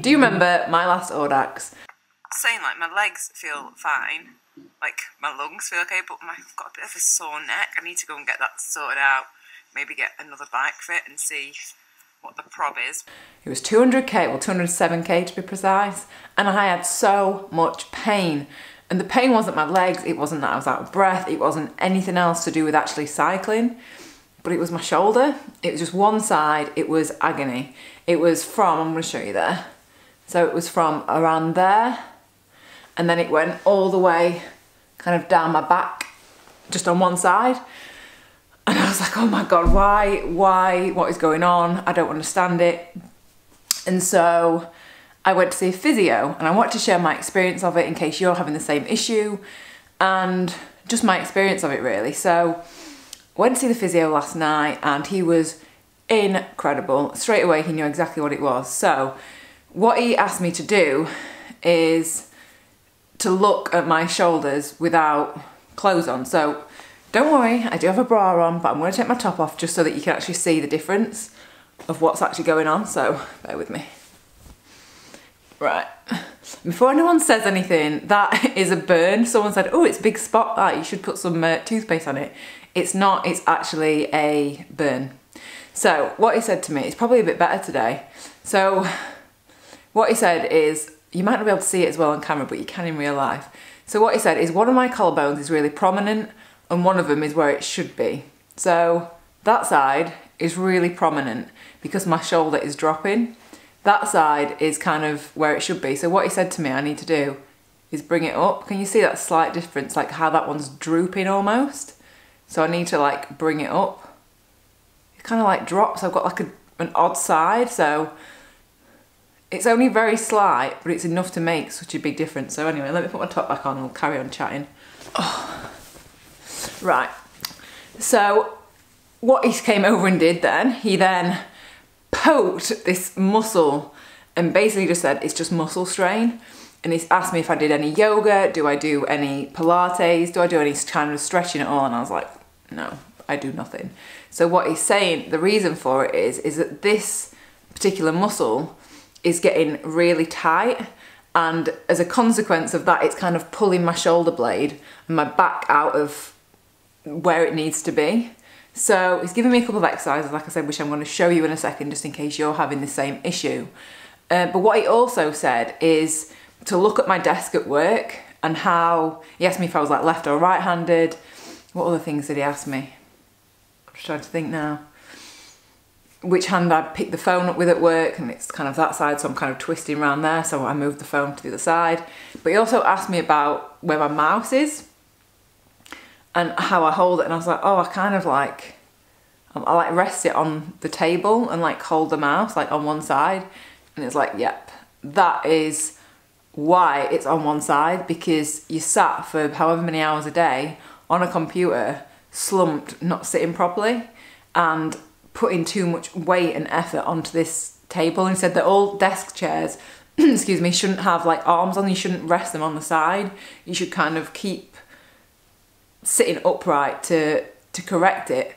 Do you remember my last Audax? Saying like my legs feel fine, like my lungs feel okay, but I've got a bit of a sore neck. I need to go and get that sorted out. Maybe get another bike fit and see what the prob is. It was 200k, well 207k to be precise, and I had so much pain. And the pain wasn't my legs, it wasn't that I was out of breath, it wasn't anything else to do with actually cycling, but it was my shoulder. It was just one side, it was agony. It was from, I'm going to show you there. So it was from around there, and then it went all the way kind of down my back, just on one side. And I was like, oh my God, why, what is going on? I don't understand it. And so I went to see a physio, and I want to share my experience of it in case you're having the same issue, and just my experience of it really. So I went to see the physio last night, and he was incredible. Straight away he knew exactly what it was. So what he asked me to do is to look at my shoulders without clothes on. So don't worry, I do have a bra on, but I'm going to take my top off just so that you can actually see the difference of what's actually going on. So bear with me. Right, before anyone says anything, that is a burn. Someone said, oh, it's a big spot, that you should put some toothpaste on it. It's not, it's actually a burn. So what he said to me, it's probably a bit better today. So what he said is, you might not be able to see it as well on camera, but you can in real life. So what he said is one of my collarbones is really prominent and one of them is where it should be. So that side is really prominent because my shoulder is dropping. That side is kind of where it should be. So what he said to me I need to do is bring it up. Can you see that slight difference, like how that one's drooping almost? So I need to like bring it up. It kind of like drops. I've got like an odd side, so it's only very slight, but it's enough to make such a big difference. So anyway, let me put my top back on and we'll carry on chatting. Oh. Right, so what he came over and did then, he then poked this muscle and basically just said it's just muscle strain. And he's asked me if I did any yoga, do I do any Pilates, do I do any kind of stretching at all? And I was like, no, I do nothing. So what he's saying, the reason for it is that this particular muscle is getting really tight, and as a consequence of that, it's kind of pulling my shoulder blade and my back out of where it needs to be. So he's given me a couple of exercises, like I said, which I'm going to show you in a second, just in case you're having the same issue. But what he also said is to look at my desk at work, and how, he asked me if I was like left or right-handed. What other things did he ask me? I'm just trying to think now. Which hand I'd pick the phone up with at work, and it's kind of that side, so I'm kind of twisting around there, so I moved the phone to the other side. But he also asked me about where my mouse is and how I hold it, and I was like, oh, I kind of like, I like rest it on the table and like hold the mouse like on one side, and it's like, yep, that is why it's on one side, because you sat for however many hours a day on a computer, slumped, not sitting properly, and putting too much weight and effort onto this table. And he said that all desk chairs, excuse me, shouldn't have like arms on, you shouldn't rest them on the side. You should kind of keep sitting upright to correct it.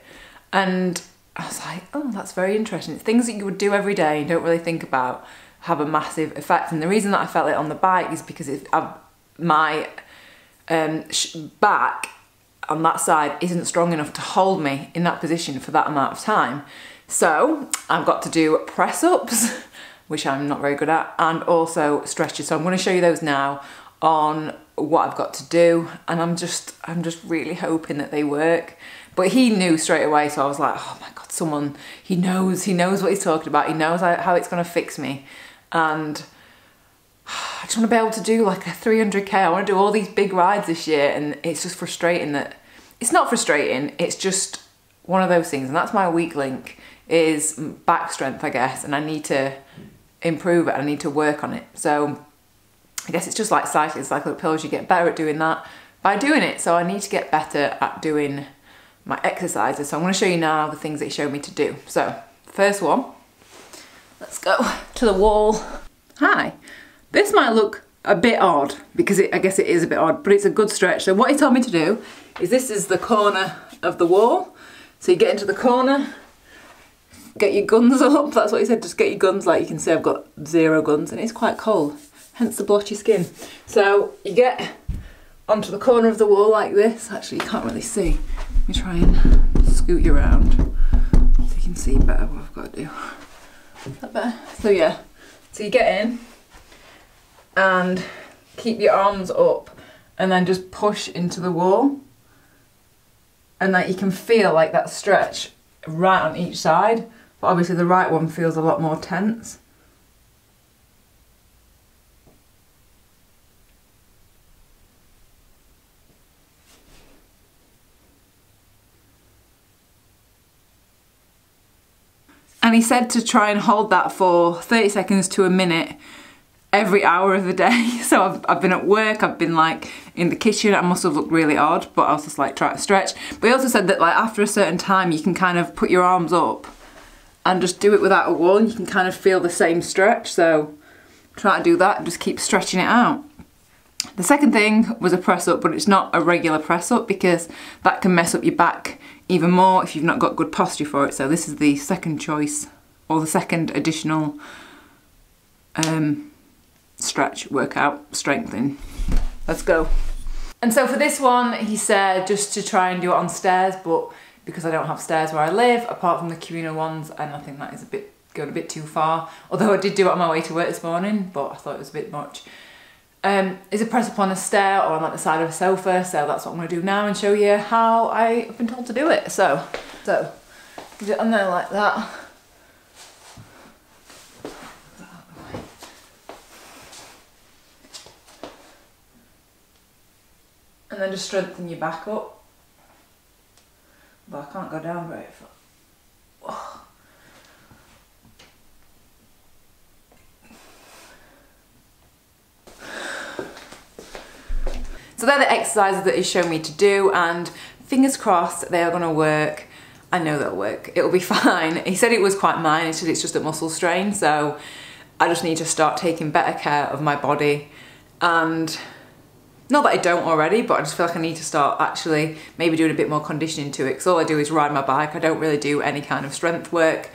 And I was like, oh, that's very interesting. It's things that you would do every day and don't really think about have a massive effect. And the reason that I felt it on the bike is because my back on that side isn't strong enough to hold me in that position for that amount of time. So I've got to do press-ups, which I'm not very good at, and also stretches. So I'm going to show you those now on what I've got to do, and I'm just really hoping that they work. But he knew straight away, so I was like, oh my God, someone, he knows what he's talking about. He knows how it's going to fix me. And I just want to be able to do like a 300k. I want to do all these big rides this year, and it's just frustrating that, it's not frustrating, it's just one of those things. And that's my weak link, is back strength, I guess, and I need to improve it. I need to work on it. So I guess it's just like cycling, cycling pills, you get better at doing that by doing it. So I need to get better at doing my exercises. So I'm going to show you now the things that he showed me to do. So first one, let's go to the wall. Hi. This might look a bit odd because I guess it is a bit odd, but it's a good stretch. So what he told me to do is, this is the corner of the wall. So you get into the corner, get your guns up. That's what he said, just get your guns. Like you can see I've got 0 guns and it's quite cold, hence the blotchy skin. So you get onto the corner of the wall like this. Actually, you can't really see. Let me try and scoot you around so you can see better what I've got to do. Is that better? So yeah, so you get in and keep your arms up and then just push into the wall, and that you can feel like that stretch right on each side, but obviously the right one feels a lot more tense. And he said to try and hold that for 30 seconds to a minute every hour of the day. So I've been at work, I've been like in the kitchen, I must have looked really odd, but I was just like trying to stretch. But he also said that like after a certain time you can kind of put your arms up and just do it without a wall and you can kind of feel the same stretch. So try to do that and just keep stretching it out. The second thing was a press up, but it's not a regular press up because that can mess up your back even more if you've not got good posture for it. So this is the second choice, or the second additional stretch, workout, strengthening. Let's go. And so for this one, he said just to try and do it on stairs, but because I don't have stairs where I live, apart from the communal ones, and I think that is going a bit too far. Although I did do it on my way to work this morning, but I thought it was a bit much. Is a press up on a stair or on like the side of a sofa, so that's what I'm going to do now and show you how I've been told to do it. So get it on there like that. And then just strengthen your back up. But I can't go down very far. Oh. So they're the exercises that he's shown me to do, and fingers crossed they are going to work. I know they'll work. It'll be fine. He said it was quite minor. He said it's just a muscle strain, so I just need to start taking better care of my body. And not that I don't already, but I just feel like I need to start actually maybe doing a bit more conditioning to it, because all I do is ride my bike. I don't really do any kind of strength work.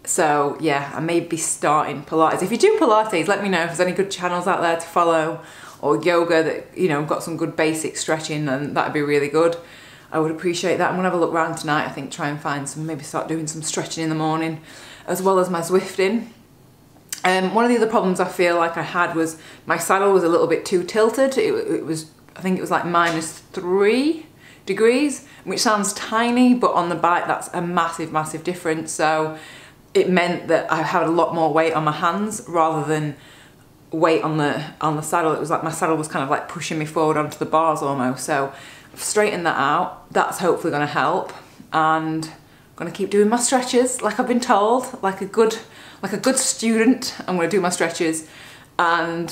So yeah, I may be starting Pilates. If you do Pilates, let me know if there's any good channels out there to follow, or yoga that, you know, got some good basic stretching, and that'd be really good. I would appreciate that. I'm gonna have a look around tonight, I think, try and find some, maybe start doing some stretching in the morning, as well as my Zwifting. One of the other problems I feel like I had was my saddle was a little bit too tilted. It was, I think it was like -3 degrees, which sounds tiny, but on the bike that's a massive, massive difference. So it meant that I had a lot more weight on my hands rather than weight on the saddle. It was like my saddle was kind of like pushing me forward onto the bars almost. So I've straightened that out. That's hopefully going to help, and I'm going to keep doing my stretches like I've been told, like a good student. I'm going to do my stretches, and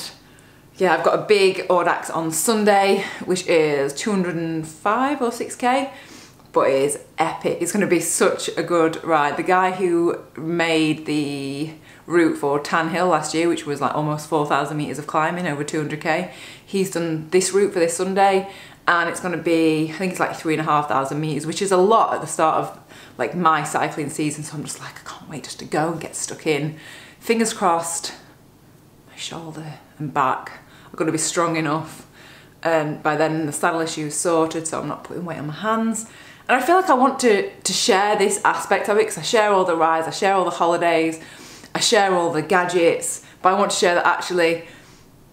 yeah, I've got a big Audax on Sunday, which is 205 or 6k, but it is epic. It's going to be such a good ride. The guy who made the route for Tan Hill last year, which was like almost 4,000 meters of climbing, over 200k, he's done this route for this Sunday, and it's going to be, I think it's like 3,500 meters, which is a lot at the start of like my cycling season. So I'm just like, I can't wait just to go and get stuck in. Fingers crossed, my shoulder and back are going to be strong enough, and by then the saddle issue is sorted, so I'm not putting weight on my hands. And I feel like I want to share this aspect of it, because I share all the rides, I share all the holidays, I share all the gadgets, but I want to share that actually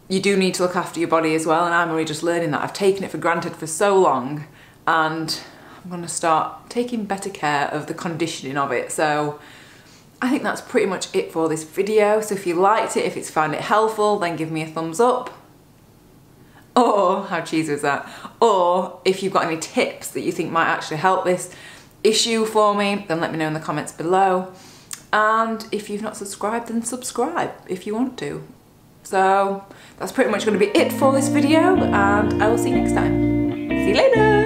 you do need to look after your body as well, and I'm really just learning that. I've taken it for granted for so long, and I'm going to start taking better care of the conditioning of it. So I think that's pretty much it for this video. So if you liked it, if you found it helpful, then give me a thumbs up. Or, how cheesy is that? Or if you've got any tips that you think might actually help this issue for me, then let me know in the comments below. And if you've not subscribed, then subscribe if you want to. So that's pretty much going to be it for this video, and I will see you next time. See you later!